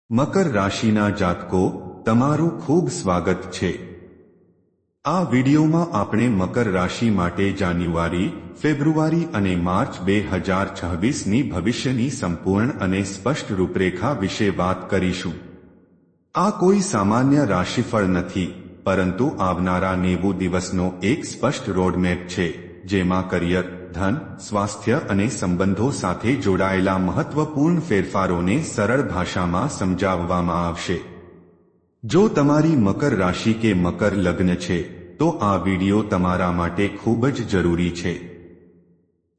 મકર રાશિના જાતકો, તમારું ખૂબ સ્વાગત છે। આ વિડિયોમાં આપણે મકર રાશિ માટે જાન્યુઆરી, ફેબ્રુઆરી અને માર્ચ 2026ની ભવિષ્યની સંપૂર્ણ અને સ્પષ્ટ રૂપરેખા વિશે વાત કરીશું। આ કોઈ સામાન્ય રાશિફળ નથી, પરંતુ આવનારા 90 દિવસનો એક સ્પષ્ટ રોડમેપ છે, જેમાં કરિયર, ધન, સ્વાસ્થ્ય અને સંબંધો સાથે જોડાયેલા મહત્વપૂર્ણ ફેરફારોને સરળ ભાષામાં સમજાવવામાં આવશે। જો તમારી મકર રાશિ કે મકર લગ્ન છે, તો આ વિડિયો તમારા માટે ખૂબ જ જરૂરી છે।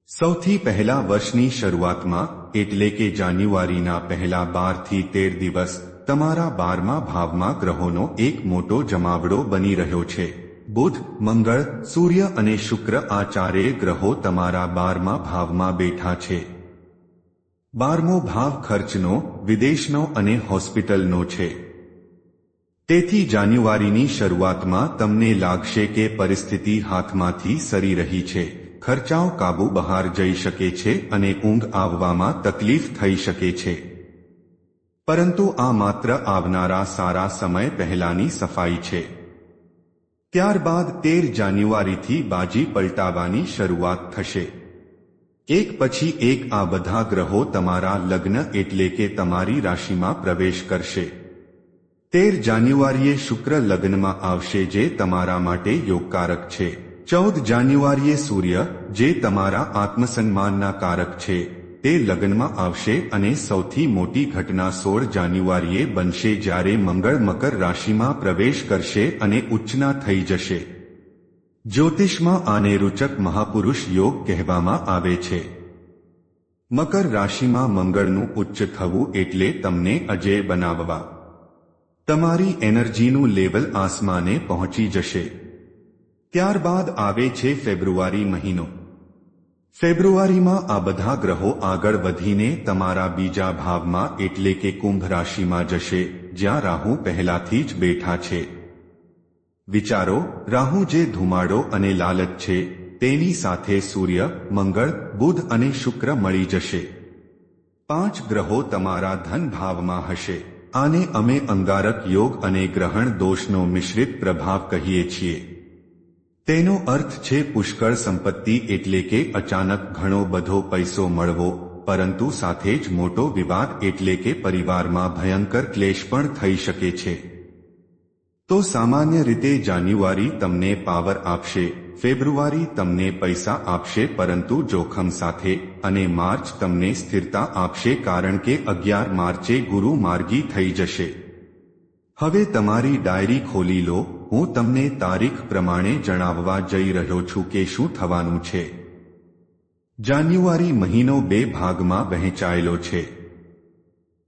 સૌથી પહેલા વર્ષની શરૂઆતમાં, એટલે કે જાન્યુઆરીના પહેલા 12 થી 13 દિવસ, તમારા 12મા ભાવમાં ગ્રહોનો એક મોટો જમાવડો બની રહ્યો છે। બુધ, મંગળ, સૂર્ય અને શુક્ર આ ચારેય ગ્રહો તમારા 12મા ભાવમાં બેઠા છે। 12મો ભાવ ખર્ચનો, વિદેશનો અને હોસ્પિટલનો છે। તેથી જાન્યુઆરીની શરૂઆતમાં તમને લાગશે કે પરિસ્થિતિ હાથમાંથી સરી રહી છે, ખર્ચાઓ કાબુ બહાર જઈ શકે છે અને ઊંઘ આવવામાં તકલીફ થઈ શકે છે। પરંતુ આ માત્ર આવનારા સારા સમય પહેલાની સફાઈ છે। ત્યારબાદ 13 જાન્યુઆરીથી બાજી પલટાવાની શરૂઆત થશે। એક પછી એક આ બધા ગ્રહો તમારા લગ્ન એટલે કે તમારી રાશિમાં પ્રવેશ કરશે। 13 જાન્યુઆરીએ શુક્ર લગ્નમાં આવશે, જે તમારા માટે યોગકારક છે। 14 જાન્યુઆરીએ સૂર્ય, જે તમારા આત્મસન્માનના કારક છે, તે લગ્નમાં આવશે અને સૌથી મોટી ઘટના 16 જાન્યુઆરીએ બનશે, જ્યારે મંગળ મકર રાશિમાં પ્રવેશ કરશે અને ઉચ્ચના થઈ જશે। જ્યોતિષમાં આને રૂચક મહાપુરુષ યોગ કહેવામાં આવે છે। મકર રાશિમાં મંગળનું ઉચ્ચ થવું એટલે તમને અજેય બનાવવા। તમારી એનર્જીનું લેવલ આસમાને પહોંચી જશે। ત્યારબાદ આવે છે ફેબ્રુઆરી મહિનો। ફેબ્રુઆરીમાં આ બધા ગ્રહો આગળ વધીને તમારા બીજા ભાવમાં એટલે કે કુંભ રાશિમાં જશે, જ્યાં રાહુ પહેલાથી જ બેઠા છે। વિચારો, રાહુ જે ધુમાડો અને લાલચ છે, તેની સાથે સૂર્ય, મંગળ, બુધ અને શુક્ર મળી જશે। 5 ગ્રહો તમારા ધન ભાવમાં હશે। આને અમે અંગારક યોગ અને ગ્રહણ દોષનો મિશ્રિત પ્રભાવ કહીએ છીએ। તેનો અર્થ છે પુષ્કળ સંપત્તિ, એટલે કે અચાનક ઘણો બધો પૈસો મળવો, પરંતુ સાથે જ મોટો વિવાદ એટલે કે પરિવારમાં ભયંકર ક્લેશ પણ થઈ શકે છે। તો સામાન્ય રીતે જાન્યુઆરી તમને પાવર આપશે, ફેબ્રુઆરી તમને પૈસા આપશે પરંતુ જોખમ સાથે, અને માર્ચ તમને સ્થિરતા આપશે કારણ કે 11 માર્ચે ગુરુ માર્ગી થઈ જશે। હવે તમારી ડાયરી ખોલી લો, હું તમને તારીખ પ્રમાણે જણાવવા જઈ રહ્યો છું કે શું થવાનું છે। જાન્યુઆરી મહિનો 2 ભાગમાં વહેંચાયેલો છે।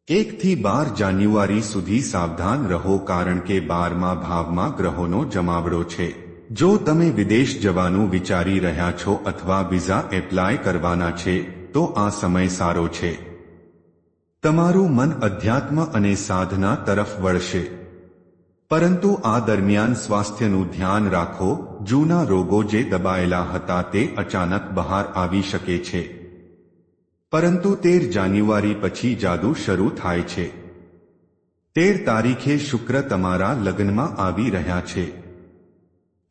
1 થી 12 જાન્યુઆરી સુધી સાવધાન રહો કારણ કે 12મા ભાવમાં ગ્રહોનો જમાવડો છે। જો તમે વિદેશ જવાનું વિચારી રહ્યા છો અથવા વિઝા એપ્લાય કરવાના છે, તો આ સમય સારો છે। તમારું મન અધ્યાત્મ અને સાધના તરફ વળશે। પરંતુ આ દરમિયાન સ્વાસ્થ્યનું ધ્યાન રાખો, જૂના રોગો જે દબાયેલા હતા તે અચાનક બહાર આવી શકે છે। પરંતુ 13 જાન્યુઆરી પછી જાદુ શરૂ થાય છે। 13 તારીખે શુક્ર તમારા લગ્નમાં આવી રહ્યા છે।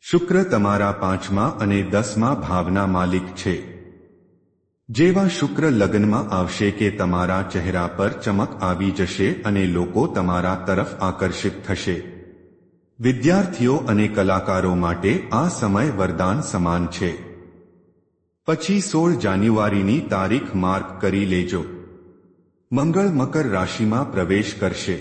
શુક્ર તમારા 5મા અને 10મા ભાવના માલિક છે। જેવા શુક્ર લગ્નમાં આવશે કે તમારા ચહેરા પર ચમક આવી જશે અને લોકો તમારા તરફ આકર્ષિત થશે। વિદ્યાર્થીઓ અને કલાકારો માટે આ સમય વરદાન સમાન છે। પછી 16 જાન્યુઆરીની તારીખ માર્ક કરી લેજો। મંગળ મકર રાશિમાં પ્રવેશ કરશે।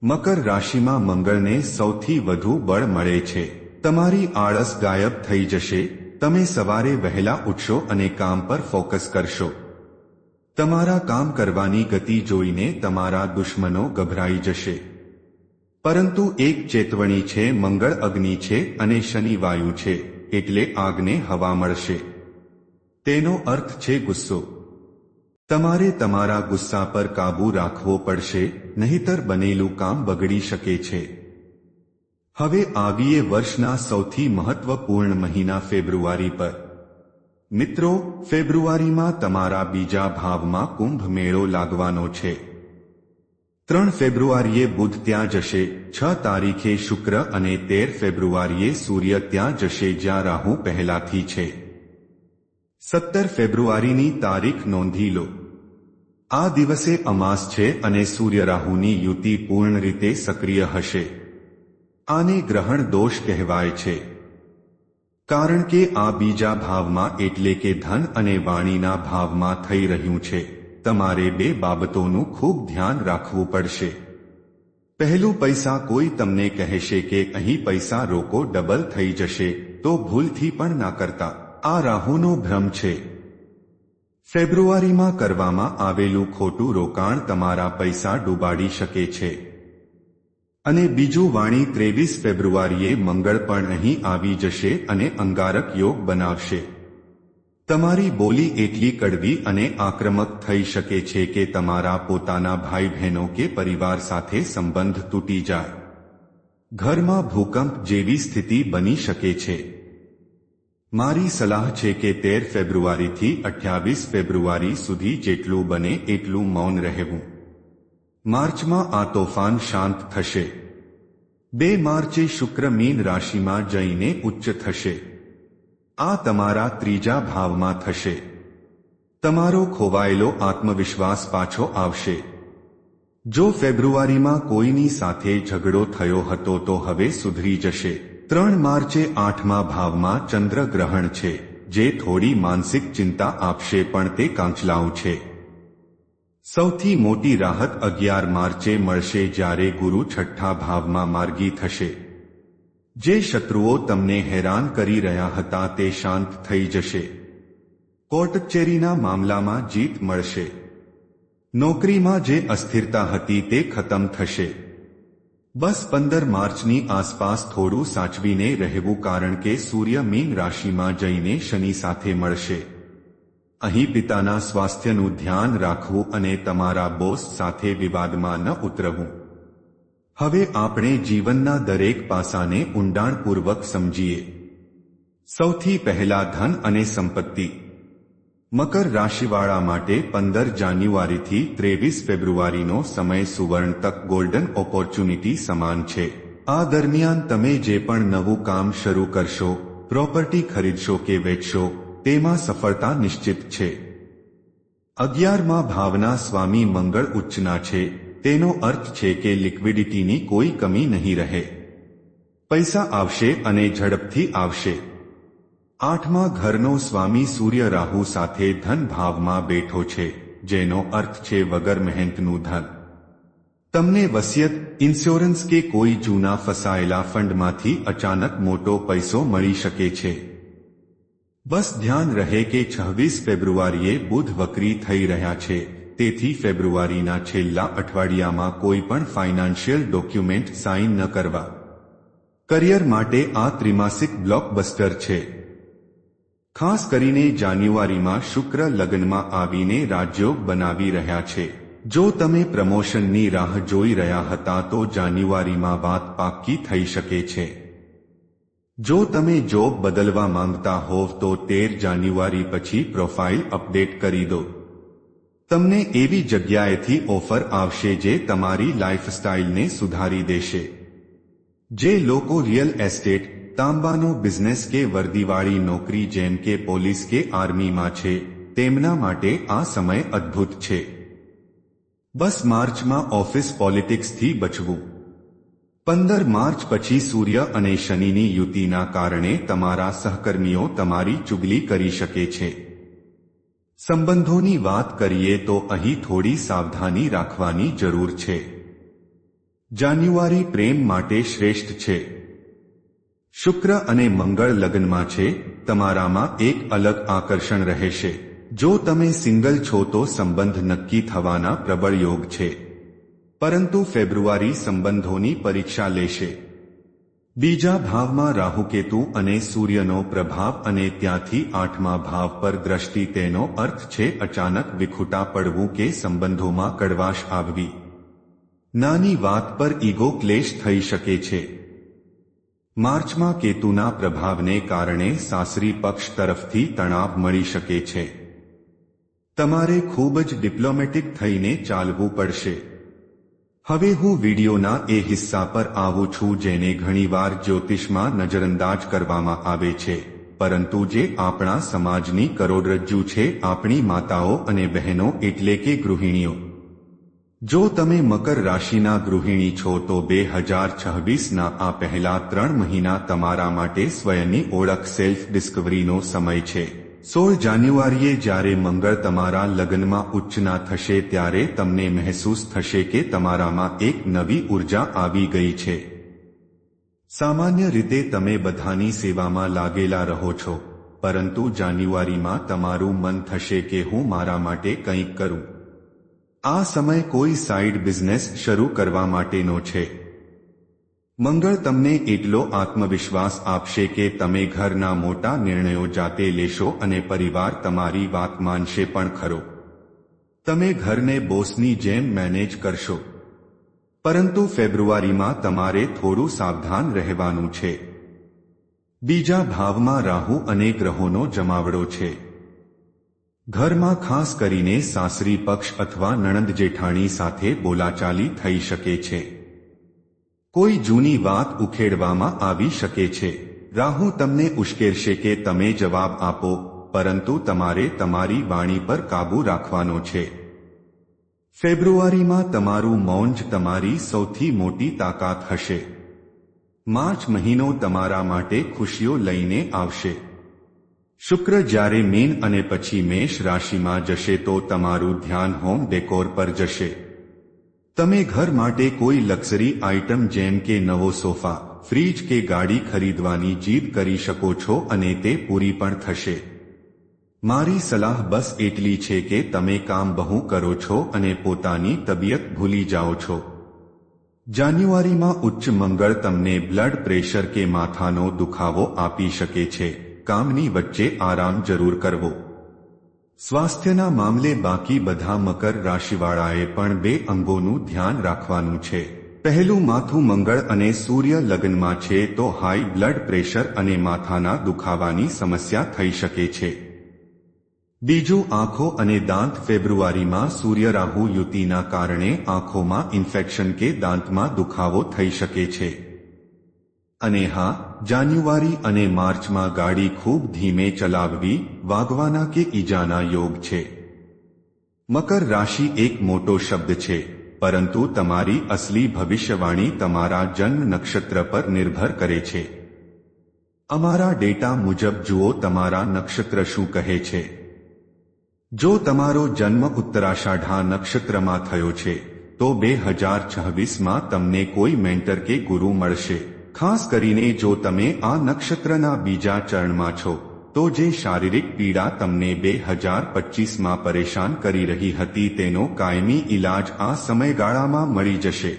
મકર રાશિમાં મંગળને સૌથી વધુ બળ મળે છે। તમારી આળસ ગાયબ થઈ જશે। તમે સવારે વહેલા ઉઠશો અને કામ પર ફોકસ કરશો। તમારા કામ કરવાની ગતિ જોઈને તમારા દુશ્મનો ગભરાઈ જશે। પરંતુ એક ચેતવણી છે, મંગળ અગ્નિ છે અને શનિ વાયુ છે, એટલે આગને હવા મળશે। તેનો અર્થ છે ગુસ્સો। તમારે તમારા ગુસ્સા પર કાબૂ રાખવો પડશે, નહીંતર બનેલું કામ બગડી શકે છે। હવે આવીએ વર્ષના સૌથી મહત્વપૂર્ણ મહિના ફેબ્રુઆરી પર। મિત્રો, ફેબ્રુઆરીમાં તમારા બીજા ભાવમાં કુંભ મેળો લાગવાનો છે। 3 ફેબ્રુઆરીએ બુધ ત્યાં જશે, 6 તારીખે શુક્ર અને 13 ફેબ્રુઆરીએ સૂર્ય ત્યાં જશે જ્યાં રાહુ પહેલાથી છે. 17 ફેબ્રુઆરીની તારીખ નોંધી લો. આ દિવસે અમાસ છે અને સૂર્ય રાહુની યુતિ પૂર્ણ રીતે સક્રિય હશે. આને ગ્રહણ દોષ કહેવાય છે, કારણ કે આ બીજા ભાવમાં એટલે કે ધન અને વાણીના ભાવમાં થઈ રહ્યું છે. તમારે બે બાબતોનું ખૂબ ધ્યાન રાખવું પડશે. પહેલું, પૈસા કોઈ તમને કહેશે કે અહીં પૈસા રોકો ડબલ થઈ જશે તો ભૂલથી પણ ના કરતા. આ રાહુનો ભ્રમ છે. ફેબ્રુઆરીમાં કરવામાં આવેલું ખોટું રોકાણ તમારા પૈસા ડૂબાડી શકે છે. અને બીજું, વાણી 23 ફેબ્રુઆરીએ મંગળ પણ અહીં આવી જશે અને અંગારક યોગ બનાવશે. તમારી બોલી એટલી કડવી અને આક્રમક થઈ શકે છે કે તમારા પોતાના ભાઈ બહેનો કે પરિવાર સાથે સંબંધ તૂટી જાય. ઘરમાં ભૂકંપ જેવી સ્થિતિ બની શકે છે. મારી સલાહ છે કે 13 ફેબ્રુઆરીથી 28 ફેબ્રુઆરી સુધી જેટલું બને એટલું મૌન રહેવું. માર્ચમાં આ તોફાન શાંત થશે. 2 માર્ચે શુક્ર મીન રાશિમાં જઈને ઉચ્ચ થશે. આ તમારા ત્રીજા ભાવમાં થશે. તમારો ખોવાયેલો આત્મવિશ્વાસ પાછો આવશે. જો ફેબ્રુઆરીમાં કોઈની સાથે ઝઘડો થયો હતો તો હવે સુધરી જશે. 3 માર્ચે 8મા ભાવમાં ચંદ્ર ગ્રહણ છે, જે થોડી માનસિક ચિંતા આપશે પણ તે કાંચલાઉ છે. સૌથી મોટી રાહત 11 માર્ચે મળશે જ્યારે ગુરુ 6ઠ્ઠા ભાવમાં માર્ગી થશે. જે શત્રુઓ તમને હેરાન કરી રહ્યા હતા તે શાંત થઈ જશે. કોર્ટ કચેરીના મામલામાં જીત મળશે. નોકરીમાં જે અસ્થિરતા હતી તે ખતમ થશે. બસ 15 માર્ચની આસપાસ થોડું સાચવીને રહેવું, કારણ કે સૂર્ય મીન રાશિમાં જઈને શનિ સાથે મળશે. અહીં પિતાના સ્વાસ્થ્યનું ધ્યાન રાખવું અને તમારા બોસ સાથે વિવાદમાં ન ઉતરવું. હવે આપણે જીવનના દરેક પાસાને ઊંડાણપૂર્વક સમજીએ. સૌથી પહેલા ધન અને સંપત્તિ. મકર રાશિવાળા માટે 15 જાન્યુઆરીથી 23 ફેબ્રુઆરીનો સમય સુવર્ણ તક, ગોલ્ડન ઓપોર્ચ્યુનિટી સમાન છે. આ દરમિયાન તમે જે પણ નવું કામ શરૂ કરશો, પ્રોપર્ટી ખરીદશો કે વેચશો, તેમાં સફળતા નિશ્ચિત છે. 11મા ભાવના સ્વામી મંગળ ઉચ્ચના છે. તેનો અર્થ છે કે લિક્વિડિટીની કોઈ કમી નહીં રહે. પૈસા આવશે અને ઝડપથી આવશે. 8મા ઘરનો સ્વામી સૂર્ય રાહુ સાથે ધન ભાવમાં બેઠો છે, જેનો અર્થ છે વગર મહેનતનું ધન. તમને વસિયત, ઇન્સ્યોરન્સ કે કોઈ જૂના ફસાયેલા ફંડમાંથી અચાનક મોટો પૈસો મળી શકે છે. બસ ધ્યાન રહે કે 26 ફેબ્રુઆરીએ બુધ વક્રી થઈ રહ્યા છે, તેથી ફેબ્રુઆરીના છેલ્લા અઠવાડિયામાં કોઈ પણ ફાઇનાન્શિયલ ડોક્યુમેન્ટ સાઇન ન કરવા. કરિયર માટે આ ત્રિમાસિક બ્લોકબસ્ટર છે. ખાસ કરીને જાન્યુઆરીમાં શુક્ર લગ્નમાં આવીને રાજયોગ બનાવી રહ્યા છે. જો તમે પ્રમોશનની રાહ જોઈ રહ્યા હતા તો જાન્યુઆરીમાં વાત પાક્કી થઈ શકે છે. જો તમે જોબ બદલવા માંગતા હોવ તો 13 જાન્યુઆરી પછી પ્રોફાઇલ અપડેટ કરી દો. તમને એવી જગ્યાએથી ઓફર આવશે જે તમારી લાઇફસ્ટાઇલને સુધારી દેશે. જે લોકો રિયલ એસ્ટેટ, તાંબાનો બિઝનેસ કે વર્દીવાળી નોકરી જેમ કે પોલીસ કે આર્મીમાં છે, તેમના માટે આ સમય અદ્ભુત છે. બસ માર્ચમાં ઓફિસ પોલિટિક્સથી બચવું. 15 માર્ચ પછી સૂર્ય અને શનિની યુતિના કારણે તમારા સહકર્મીઓ તમારી ચુગલી કરી શકે છે. સંબંધોની વાત કરીએ તો અહીં થોડી સાવધાની રાખવાની જરૂર છે. જાન્યુઆરી પ્રેમ માટે શ્રેષ્ઠ છે. શુક્ર અને મંગળ લગ્નમાં છે, તમારામાં એક અલગ આકર્ષણ રહેશે. જો તમે સિંગલ છો તો સંબંધ નક્કી થવાના પ્રબળ યોગ છે. પરંતુ ફેબ્રુઆરી સંબંધોની પરીક્ષા લેશે. બીજા ભાવમાં રાહુકેતુ અને સૂર્યનો પ્રભાવ અને ત્યાંથી 8મા ભાવ પર દ્રષ્ટિ. તેનો અર્થ છે અચાનક વિખૂટા પડવું કે સંબંધોમાં કડવાશ આવવી. નાની વાત પર ઈગો ક્લેશ થઈ શકે છે. માર્ચમાં કેતુના પ્રભાવને કારણે સાસરી પક્ષ તરફથી તણાવ મળી શકે છે. તમારે ખૂબ જ ડિપ્લોમેટિક થઈને ચાલવું પડશે. હવે હું વિડીયોના એ હિસ્સા પર આવું છું જેને ઘણીવાર જ્યોતિષમાં નજરઅંદાજ કરવામાં આવે છે, પરંતુ જે આપણા સમાજની કરોડરજ્જુ છે, આપણી માતાઓ અને બહેનો એટલે કે ગૃહિણીઓ. જો તમે મકર રાશિના ગૃહિણી છો તો 2026ના આ પહેલા 3 મહિના તમારા માટે સ્વયંની ઓળખ સેલ્ફ ડિસ્કવરીનો સમય છે. 16 જાન્યુઆરીએ જ્યારે મંગળ તમારા લગ્નમાં ઉચ્ચના થશે ત્યારે તમને મહેસૂસ થશે કે તમારામાં એક નવી ઉર્જા આવી ગઈ છે. સામાન્ય રીતે તમે બધાની સેવામાં લાગેલા રહો છો, પરંતુ જાન્યુઆરીમાં તમારું મન થશે કે હું મારા માટે કંઈક કરું. આ સમય કોઈ સાઇડ બિઝનેસ શરૂ કરવા માટેનો છે. મંગળ તમને એટલો આત્મવિશ્વાસ આપશે કે તમે ઘરના મોટા નિર્ણયો જાતે લેશો અને પરિવાર તમારી વાત માનશે પણ ખરો. તમે ઘરને બોસની જેમ મેનેજ કરશો. પરંતુ ફેબ્રુઆરીમાં તમારે થોડું સાવધાન રહેવાનું છે. બીજા ભાવમાં રાહુ અને ગ્રહોનો જમાવડો છે. ઘરમાં ખાસ કરીને સાસરી પક્ષ અથવા નણંદ જેઠાણી સાથે બોલાચાલી થઈ શકે છે. કોઈ જૂની વાત ઉખેડવામાં આવી શકે છે. રાહુ તમને ઉશ્કેરશે કે તમે જવાબ આપો, પરંતુ તમારે તમારી વાણી પર કાબૂ રાખવાનો છે. ફેબ્રુઆરીમાં તમારું મૌન જ તમારી સૌથી મોટી તાકાત હશે. માર્ચ મહિનો તમારા માટે ખુશીઓ લઈને આવશે. શુક્ર જ્યારે મીન અને પછી મેષ રાશિમાં જશે તો તમારું ધ્યાન હોમ ડેકોર પર જશે. તમે ઘર માટે કોઈ લક્ઝરી આઇટમ જેમ કે નવો સોફા, ફ્રીજ કે ગાડી ખરીદવાની જીદ કરી શકો છો અને તે પૂરી પણ થશે. મારી સલાહ બસ એટલી છે કે તમે કામ બહુ કરો છો અને પોતાની તબિયત ભૂલી જાઓ છો. જાન્યુઆરીમાં ઉચ્ચ મંગળ તમને બ્લડ પ્રેશર કે માથાનો દુખાવો આપી શકે છે. કામની વચ્ચે આરામ જરૂર કરવો. સ્વાસ્થ્યના મામલે બાકી બધા મકર રાશિવાળાએ પણ 2 અંગોનું ધ્યાન રાખવાનું છે. પહેલું, માથું. મંગળ અને સૂર્ય લગ્નમાં છે તો હાઈ બ્લડ પ્રેશર અને માથાના દુખાવાની સમસ્યા થઈ શકે છે. બીજું, આંખો અને દાંત. ફેબ્રુઆરીમાં સૂર્ય રાહુ યુતિના કારણે આંખોમાં ઇન્ફેક્શન કે દાંતમાં દુખાવો થઈ શકે છે. અને હા, જાન્યુઆરી અને માર્ચમાં ગાડી ખૂબ ધીમે ચલાવવી, વાગવાના કે ઈજાના યોગ છે. મકર રાશિ એક મોટો શબ્દ છે, પરંતુ તમારી અસલી ભવિષ્યવાણી તમારા જન્મ નક્ષત્ર પર નિર્ભર કરે છે. અમારા ડેટા મુજબ જુઓ તમારા નક્ષત્ર શું કહે છે. જો તમારો જન્મ ઉત્તરાષાઢા નક્ષત્રમાં થયો છે તો 2026માં તમને કોઈ મેન્ટર કે ગુરુ મળશે. ખાસ કરીને જો તમે આ નક્ષત્રના બીજા ચરણમાં છો તો જે શારીરિક પીડા તમને 2025માં પરેશાન કરી રહી હતી તેનો કાયમી ઇલાજ આ સમયગાળામાં મળી જશે.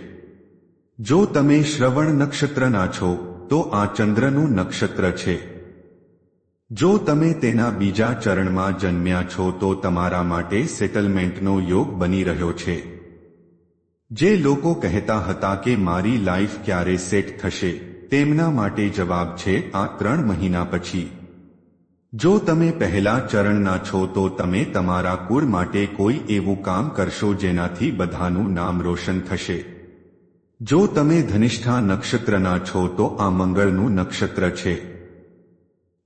જો તમે શ્રવણ નક્ષત્રના છો તો આ ચંદ્રનું નક્ષત્ર છે. જો તમે તેના બીજા ચરણમાં જન્મ્યા છો તો તમારા માટે સેટલમેન્ટનો યોગ બની રહ્યો છે. જે લોકો કહેતા હતા કે મારી લાઈફ ક્યારે સેટ થશે, તેમના માટે જવાબ છે આ 3 મહિના પછી. જો તમે પહેલા ચરણના છો તો તમે તમારા કુળ માટે કોઈ એવું કામ કરશો જેનાથી બધાનું નામ રોશન થશે. જો તમે ધનિષ્ઠા નક્ષત્રના છો તો આ મંગળનું નક્ષત્ર છે.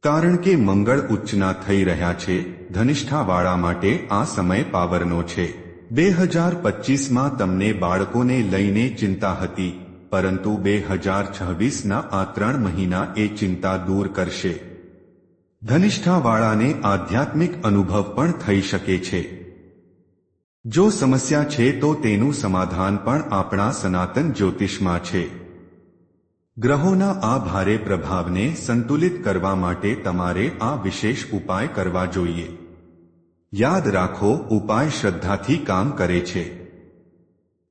કારણ કે મંગળ ઉચ્ચના થઈ રહ્યા છે, ધનિષ્ઠાવાળા માટે આ સમય પાવરનો છે. 2025માં તમને બાળકોને લઈને ચિંતા હતી, પરંતુ 2026ના આ 3 મહિના એ ચિંતા દૂર કરશે. ધનિષ્ઠાવાળાને આધ્યાત્મિક અનુભવ પણ થઈ શકે છે. જો સમસ્યા છે તો તેનું સમાધાન પણ આપણા સનાતન જ્યોતિષમાં છે. ગ્રહોના આ ભારે પ્રભાવને સંતુલિત કરવા માટે તમારે આ વિશેષ ઉપાય કરવા જોઈએ. યાદ રાખો, ઉપાય શ્રદ્ધાથી કામ કરે છે.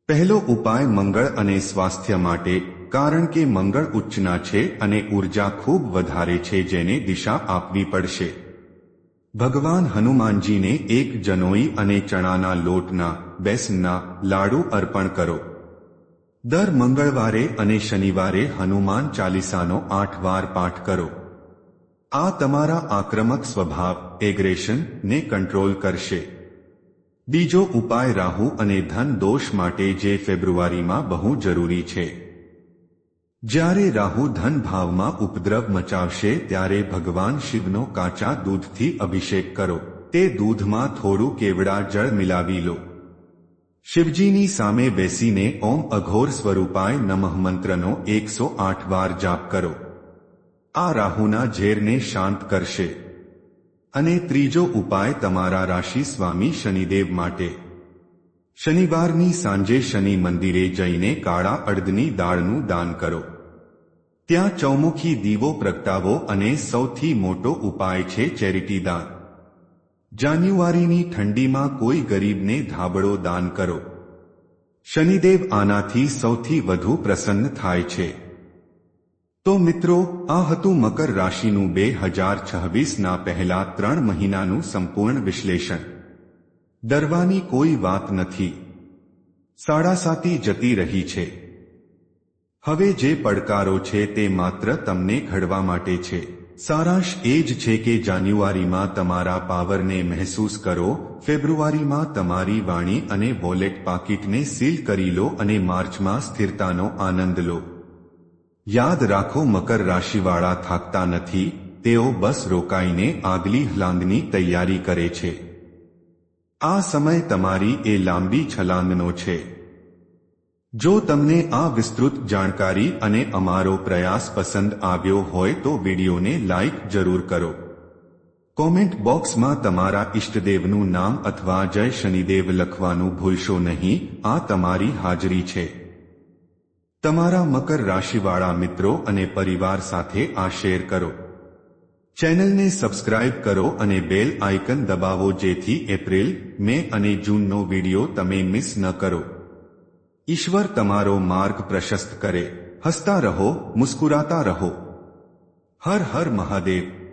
પહેલો ઉપાય મંગળ અને સ્વાસ્થ્ય માટે, કારણ કે મંગળ ઉચ્ચના છે અને ઉર્જા ખૂબ વધારે છે જેને દિશા આપવી પડશે. ભગવાન હનુમાનજીને એક જનોઈ અને ચણાના લોટના બેસનના લાડુ અર્પણ કરો. દર મંગળવારે અને શનિવારે હનુમાન ચાલીસાનો 8 વાર પાઠ કરો. આ તમારા આક્રમક સ્વભાવ, એગ્રેશન ને કંટ્રોલ કરશે. બીજો ઉપાય રાહુ અને ધન દોષ માટે જે ફેબ્રુઆરીમાં બહુ જરૂરી છે. જ્યારે રાહુ ધન ભાવમાં ઉપદ્રવ મચાવશે ત્યારે ભગવાન શિવનો કાચા દૂધથી અભિષેક કરો. તે દૂધમાં થોડું કેવડા જળ મિલાવી લો. શિવજીની સામે બેસીને ઓમ અઘોર સ્વરૂપાય નમઃ મંત્રનો 108 વાર જાપ કરો. આ રાહુના ઝેરને શાંત કરશે. અને ત્રીજો ઉપાય તમારા રાશિ સ્વામી શનિદેવ માટે. શનિવારની સાંજે શનિ મંદિરે જઈને કાળા અડદની દાળનું દાન કરો. ત્યાં ચૌમુખી દીવો પ્રગટાવો અને સૌથી મોટો ઉપાય છે ચેરિટી દાન. જાન્યુઆરીની ઠંડીમાં કોઈ ગરીબને ધાબળો દાન કરો. શનિદેવ આનાથી સૌથી વધુ પ્રસન્ન થાય છે. તો મિત્રો, આ હતું મકર રાશિનું 2026ના પહેલા 3 મહિનાનું સંપૂર્ણ વિશ્લેષણ. ડરવાની કોઈ વાત નથી. સાડાસાતી જતી રહી છે. હવે જે પડકારો છે તે માત્ર તમને ઘડવા માટે છે. સારાંશ એ જ છે કે જાન્યુઆરીમાં તમારા પાવરને મહેસૂસ કરો, ફેબ્રુઆરીમાં તમારી વાણી અને વોલેટ પાકીટને સીલ કરી લો અને માર્ચમાં સ્થિરતાનો આનંદ લો. યાદ રાખો, મકર રાશિવાળા થાકતા નથી, તેઓ બસ રોકાઈને આગલી હલાંગની તૈયારી કરે છે. આ સમય તમારી એ લાંબી છલાંગનો છે. જો તમને આ વિસ્તૃત જાણકારી અને અમારો પ્રયાસ પસંદ આવ્યો હોય તો વિડીયોને લાઇક જરૂર કરો. કોમેન્ટ બોક્સમાં તમારા ઇષ્ટદેવનું નામ અથવા જય શનિદેવ લખવાનું ભૂલશો નહીં. આ તમારી હાજરી છે. તમારા મકર રાશિવાળા મિત્રો અને પરિવાર સાથે આ શેર કરો. ચેનલને સબસ્ક્રાઇબ કરો અને બેલ આઇકન દબાવો જેથી એપ્રિલ, મે અને જૂનનો વિડીયો તમે મિસ ન કરો. ઈશ્વર તમારો માર્ગ પ્રશસ્ત કરે. હસતા રહો, મુસ્કુરાતા રહો. હર હર મહાદેવ.